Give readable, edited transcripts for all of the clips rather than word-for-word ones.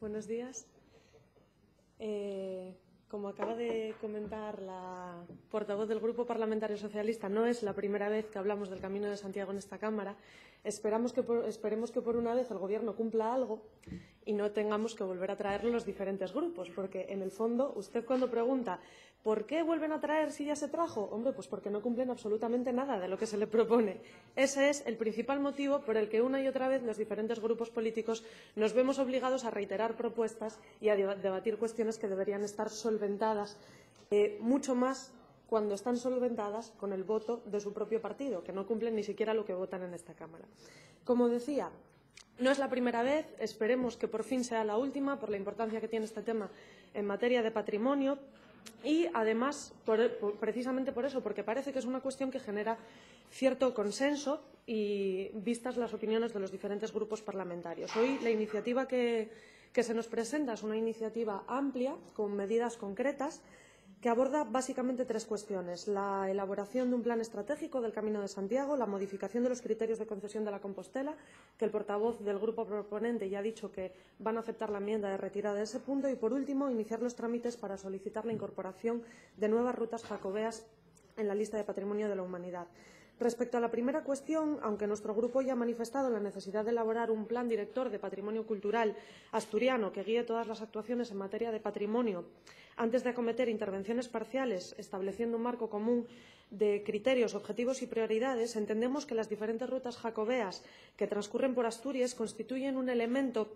Buenos días. Como acaba de comentar la portavoz del Grupo Parlamentario Socialista, no es la primera vez que hablamos del Camino de Santiago en esta Cámara. Esperemos que por una vez el Gobierno cumpla algo y no tengamos que volver a traerlo los diferentes grupos, porque en el fondo usted cuando pregunta ¿por qué vuelven a traer si ya se trajo? Hombre, pues porque no cumplen absolutamente nada de lo que se le propone. Ese es el principal motivo por el que una y otra vez los diferentes grupos políticos nos vemos obligados a reiterar propuestas y a debatir cuestiones que deberían estar solventadas mucho más cuando están solventadas con el voto de su propio partido, que no cumplen ni siquiera lo que votan en esta Cámara. Como decía, no es la primera vez, esperemos que por fin sea la última, por la importancia que tiene este tema en materia de patrimonio y, además, precisamente por eso, porque parece que es una cuestión que genera cierto consenso y vistas las opiniones de los diferentes grupos parlamentarios. Hoy la iniciativa que se nos presenta es una iniciativa amplia, con medidas concretas, que aborda básicamente tres cuestiones: la elaboración de un plan estratégico del Camino de Santiago, la modificación de los criterios de concesión de la Compostela, que el portavoz del grupo proponente ya ha dicho que van a aceptar la enmienda de retirada de ese punto, y, por último, iniciar los trámites para solicitar la incorporación de nuevas rutas jacobeas en la lista de Patrimonio de la Humanidad. Respecto a la primera cuestión, aunque nuestro grupo ya ha manifestado la necesidad de elaborar un plan director de patrimonio cultural asturiano que guíe todas las actuaciones en materia de patrimonio antes de acometer intervenciones parciales, estableciendo un marco común de criterios, objetivos y prioridades, entendemos que las diferentes rutas jacobeas que transcurren por Asturias constituyen un elemento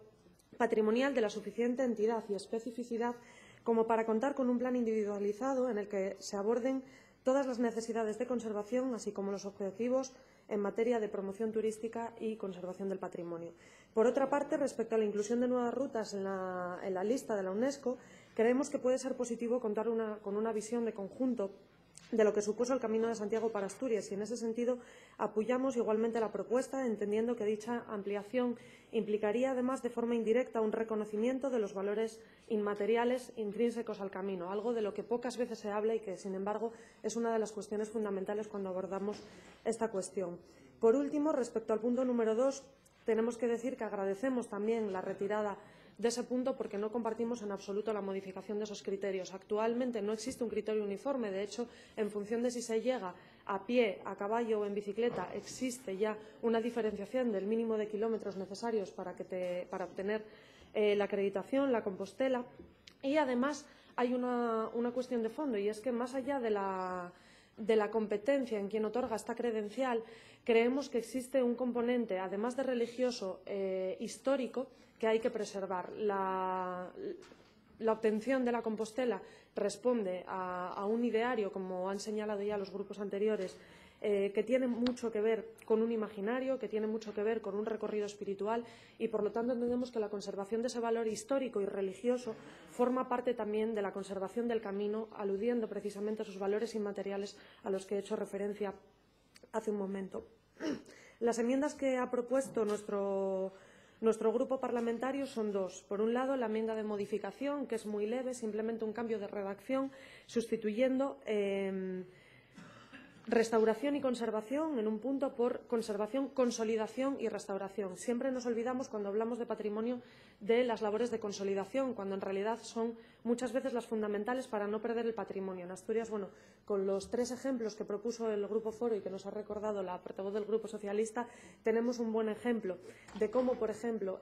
patrimonial de la suficiente entidad y especificidad como para contar con un plan individualizado en el que se aborden todas las necesidades de conservación, así como los objetivos en materia de promoción turística y conservación del patrimonio. Por otra parte, respecto a la inclusión de nuevas rutas en la lista de la UNESCO, creemos que puede ser positivo contar con una visión de conjunto de lo que supuso el Camino de Santiago para Asturias, y en ese sentido apoyamos igualmente la propuesta, entendiendo que dicha ampliación implicaría además de forma indirecta un reconocimiento de los valores inmateriales intrínsecos al camino, algo de lo que pocas veces se habla y que, sin embargo, es una de las cuestiones fundamentales cuando abordamos esta cuestión. Por último, respecto al punto número 2, tenemos que decir que agradecemos también la retirada de ese punto porque no compartimos en absoluto la modificación de esos criterios. Actualmente no existe un criterio uniforme. De hecho, en función de si se llega a pie, a caballo o en bicicleta, existe ya una diferenciación del mínimo de kilómetros necesarios para obtener la acreditación, la Compostela. Y, además, hay una cuestión de fondo, y es que, más allá de la competencia en quien otorga esta credencial, creemos que existe un componente, además de religioso, histórico, que hay que preservar. La obtención de la Compostela responde a un ideario, como han señalado ya los grupos anteriores, que tiene mucho que ver con un imaginario, que tiene mucho que ver con un recorrido espiritual, y, por lo tanto, entendemos que la conservación de ese valor histórico y religioso forma parte también de la conservación del camino, aludiendo precisamente a sus valores inmateriales a los que he hecho referencia hace un momento. Las enmiendas que ha propuesto nuestro grupo parlamentario son dos. Por un lado, la enmienda de modificación, que es muy leve, simplemente un cambio de redacción, sustituyendo restauración y conservación en un punto por conservación, consolidación y restauración. Siempre nos olvidamos, cuando hablamos de patrimonio, de las labores de consolidación, cuando en realidad son muchas veces las fundamentales para no perder el patrimonio. En Asturias, bueno, con los tres ejemplos que propuso el Grupo Foro y que nos ha recordado la portavoz del Grupo Socialista, tenemos un buen ejemplo de cómo, por ejemplo,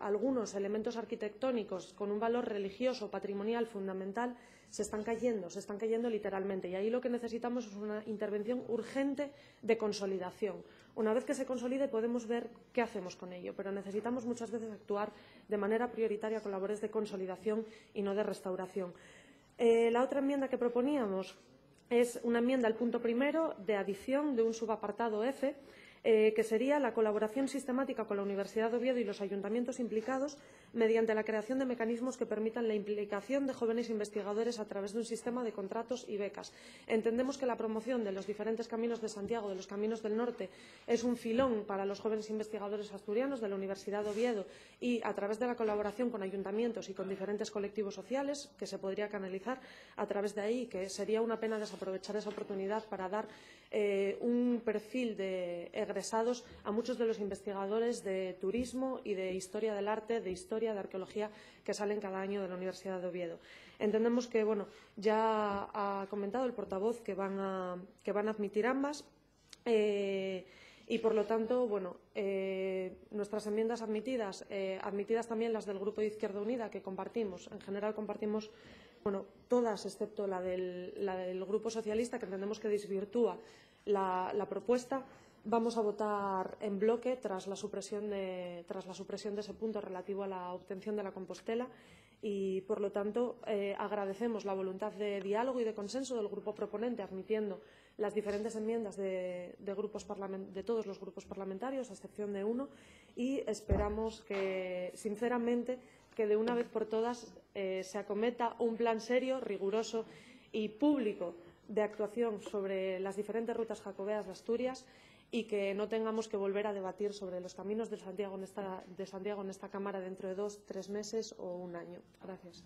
algunos elementos arquitectónicos con un valor religioso, patrimonial fundamental, se están cayendo literalmente. Y ahí lo que necesitamos es una intervención urgente de consolidación. Una vez que se consolide podemos ver qué hacemos con ello, pero necesitamos muchas veces actuar de manera prioritaria con labores de consolidación y no de restauración. La otra enmienda que proponíamos es una enmienda al punto primero de adición de un subapartado F, que sería la colaboración sistemática con la Universidad de Oviedo y los ayuntamientos implicados mediante la creación de mecanismos que permitan la implicación de jóvenes investigadores a través de un sistema de contratos y becas. Entendemos que la promoción de los diferentes caminos de Santiago, de los caminos del norte, es un filón para los jóvenes investigadores asturianos de la Universidad de Oviedo, y a través de la colaboración con ayuntamientos y con diferentes colectivos sociales, que se podría canalizar a través de ahí, que sería una pena desaprovechar esa oportunidad para dar un perfil de egresados, a muchos de los investigadores de turismo y de historia del arte, de historia, de arqueología, que salen cada año de la Universidad de Oviedo. Entendemos que, bueno, ya ha comentado el portavoz que van a admitir ambas. Y, por lo tanto, bueno, nuestras enmiendas admitidas, admitidas también las del Grupo de Izquierda Unida, que compartimos. En general compartimos, bueno, todas excepto la del Grupo Socialista, que entendemos que desvirtúa la propuesta. Vamos a votar en bloque tras la supresión de ese punto relativo a la obtención de la Compostela y, por lo tanto, agradecemos la voluntad de diálogo y de consenso del grupo proponente, admitiendo las diferentes enmiendas de todos los grupos parlamentarios, a excepción de uno, y esperamos que, sinceramente, que de una vez por todas se acometa un plan serio, riguroso y público de actuación sobre las diferentes rutas jacobeas de Asturias y que no tengamos que volver a debatir sobre los caminos de Santiago en esta Cámara dentro de 2 o 3 meses o un año. Gracias.